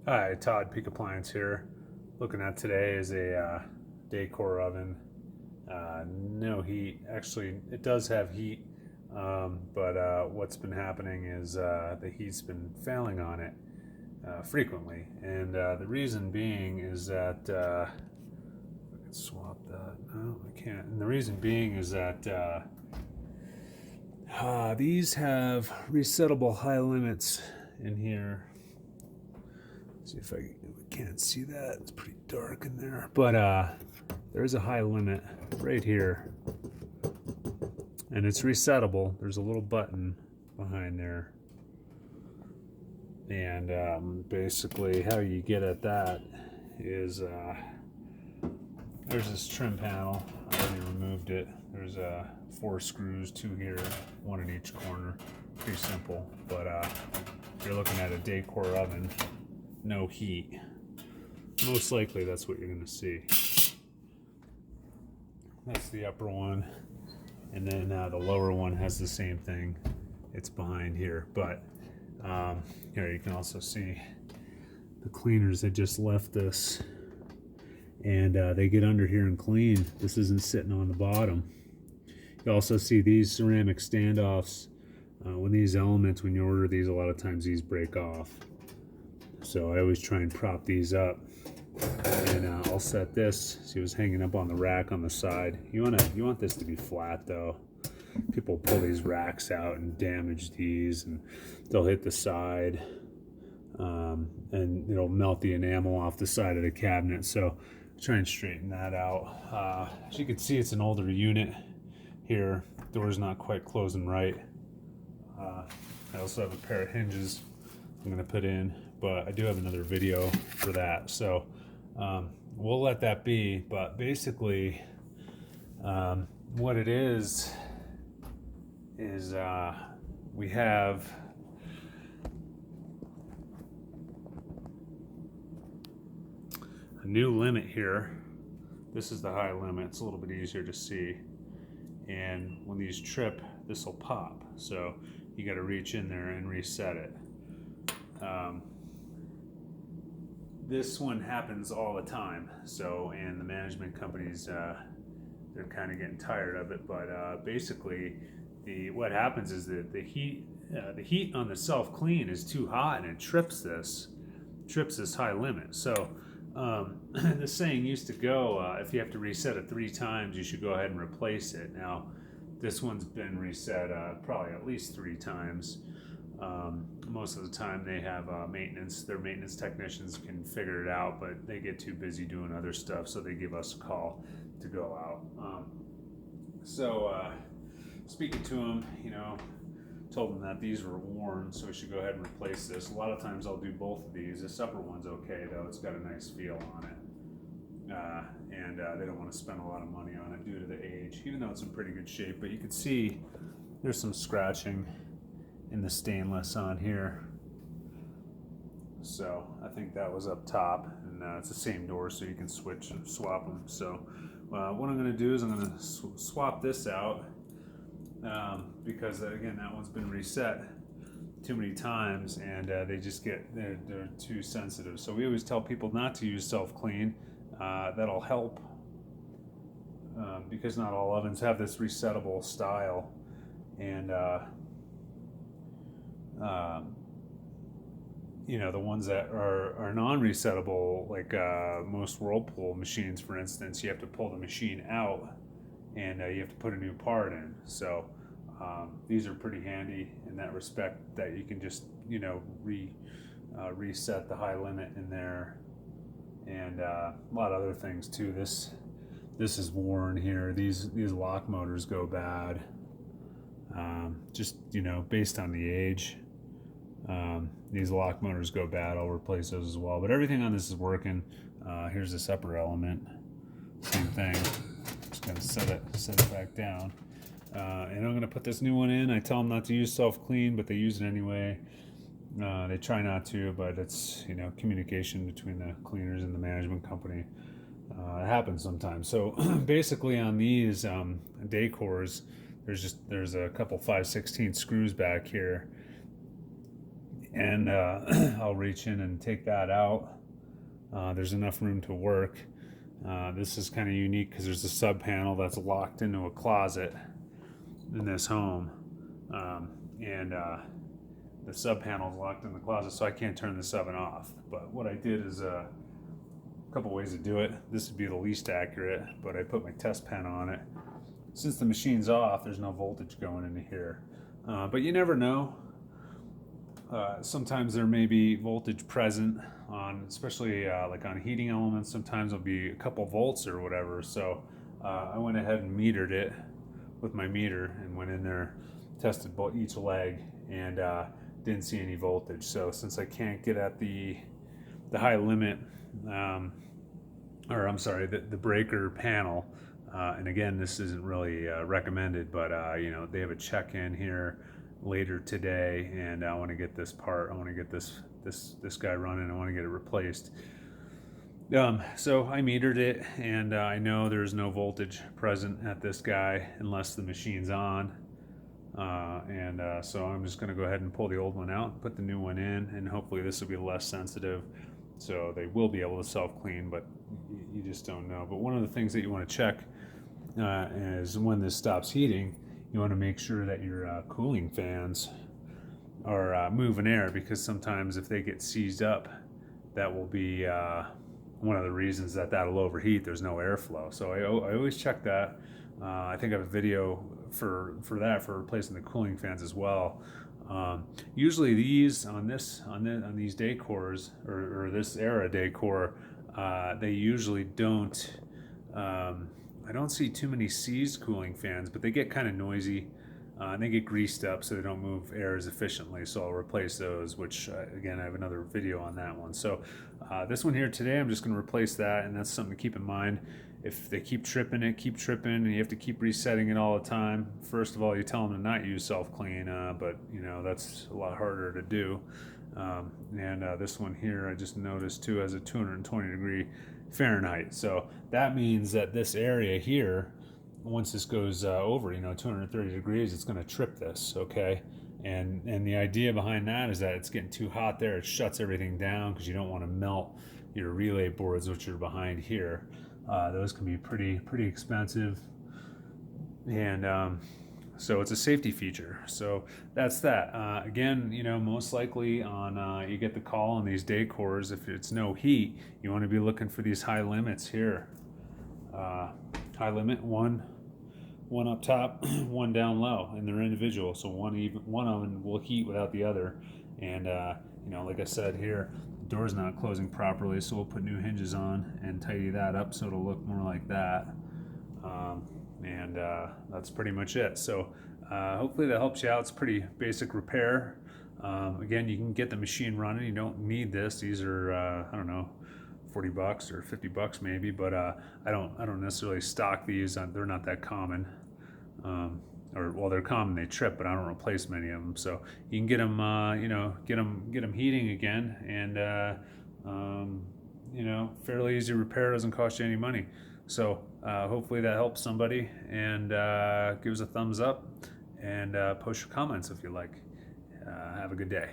Hi, Todd Peak Appliance here. Looking at today is a Dacor oven. No heat. Actually, it does have heat, but what's been happening is the heat's been failing on it frequently. And the reason being is that I can swap that. No, I can't. And the reason being is that these have resettable high limits in here. See if I can't see that. It's pretty dark in there. But there's a high limit right here. And it's resettable. There's a little button behind there. And basically how you get at that is there's this trim panel. I already removed it. There's 4 screws, 2 here, 1 in each corner. Pretty simple. But if you're looking at a Dacor oven, no heat, most likely that's what you're going to see. That's the upper one, and then the lower one has the same thing. It's behind here, but here you can also see the cleaners that just left this, and they get under here and clean. This isn't sitting on the bottom. You also see these ceramic standoffs. When these elements, when you order these, a lot of times these break off. So I always try and prop these up, and I'll set this. See, it was hanging up on the rack on the side. You want this to be flat though. People pull these racks out and damage these, and they'll hit the side, and it'll melt the enamel off the side of the cabinet. So try and straighten that out. As you can see, it's an older unit here. Door's not quite closing right. I also have a pair of hinges I'm going to put in, but I do have another video for that, so we'll let that be. But basically what it is we have a new limit here. This is the high limit. It's a little bit easier to see, and when these trip, this will pop, so you got to reach in there and reset it. This one happens all the time, so, and the management companies, they're kind of getting tired of it. But basically, what happens is that the heat on the self clean is too hot, and it trips this high limit. So the saying used to go, if you have to reset it 3 times, you should go ahead and replace it. Now, this one's been reset probably at least 3 times. Most of the time they have maintenance. Their maintenance technicians can figure it out, but they get too busy doing other stuff, so they give us a call to go out. Speaking to them, told them that these were worn, so we should go ahead and replace this. A lot of times I'll do both of these. This upper one's okay though. It's got a nice feel on it. And they don't want to spend a lot of money on it due to the age, even though it's in pretty good shape. But you can see there's some scratching in the stainless on here. So I think that was up top, and it's the same door, so you can swap them. So what I'm going to do is I'm going to swap this out, because again, that one's been reset too many times, and they just they're too sensitive. So we always tell people not to use self-clean. That'll help, because not all ovens have this resettable style, and the ones that are non-resettable, like most Whirlpool machines, for instance, you have to pull the machine out, and you have to put a new part in. So these are pretty handy in that respect, that you can just reset the high limit in there, and a lot of other things too. This is worn here. These lock motors go bad, just based on the age. These lock motors go bad. I'll replace those as well, but everything on this is working. Here's this upper element, same thing. Just gonna set it back down, and I'm gonna put this new one in. I tell them not to use self-clean, but they use it anyway. They try not to, but it's communication between the cleaners and the management company. It happens sometimes. So basically on these Dacors, there's a couple 5/16 screws back here, and I'll reach in and take that out. There's enough room to work. This is kind of unique because there's a sub panel that's locked into a closet in this home, and the sub panel is locked in the closet, so I can't turn this oven off. But what I did is a couple ways to do it. This would be the least accurate, but I put my test pen on it. Since the machine's off, there's no voltage going into here, but you never know. Sometimes there may be voltage present on, especially like on heating elements. Sometimes there'll be a couple volts or whatever. So I went ahead and metered it with my meter and went in there, tested each leg, and didn't see any voltage. So since I can't get at the high limit, or I'm sorry, the breaker panel, and again, this isn't really recommended, but you know, they have a check-in here later today, and I want to get this part. I want to get this guy running. I want to get it replaced. So I metered it, and I know there's no voltage present at this guy unless the machine's on. So I'm just going to go ahead and pull the old one out, put the new one in, and hopefully this will be less sensitive. So they will be able to self-clean, but you just don't know. But one of the things that you want to check is when this stops heating, you want to make sure that your cooling fans are moving air, because sometimes if they get seized up, that will be one of the reasons that'll overheat. There's no airflow. So I always check that. I think I have a video for that, for replacing the cooling fans as well. Usually these on these Dacors or this era Dacor, they usually don't. I don't see too many seized cooling fans, but they get kind of noisy and they get greased up, so they don't move air as efficiently. So I'll replace those, which again, I have another video on that one. So this one here today, I'm just going to replace that, and that's something to keep in mind. If they keep tripping, and you have to keep resetting it all the time. First of all, you tell them to not use self-clean, but you know, that's a lot harder to do. This one here, I just noticed too, has a 220 degree Fahrenheit. So that means that this area here, once this goes over, 230 degrees, it's going to trip this, okay? And the idea behind that is that it's getting too hot there. It shuts everything down because you don't want to melt your relay boards, which are behind here. Those can be pretty expensive, and so it's a safety feature. So that's that. Again, most likely on you get the call on these Dacors, if it's no heat, you want to be looking for these high limits here. High limit, one up top, one down low, and they're individual. So one of them will heat without the other, and like I said here, the door's not closing properly, so we'll put new hinges on and tidy that up so it'll look more like that. That's pretty much it. So hopefully that helps you out. It's pretty basic repair. Again, you can get the machine running. You don't need this. These are I don't know, $40 or $50 maybe, but I don't necessarily stock these. They're not that common. They're common, they trip, but I don't replace many of them. So you can get them, get them heating again, and fairly easy repair, doesn't cost you any money. So hopefully that helps somebody, and give us a thumbs up, and post your comments if you like. Have a good day.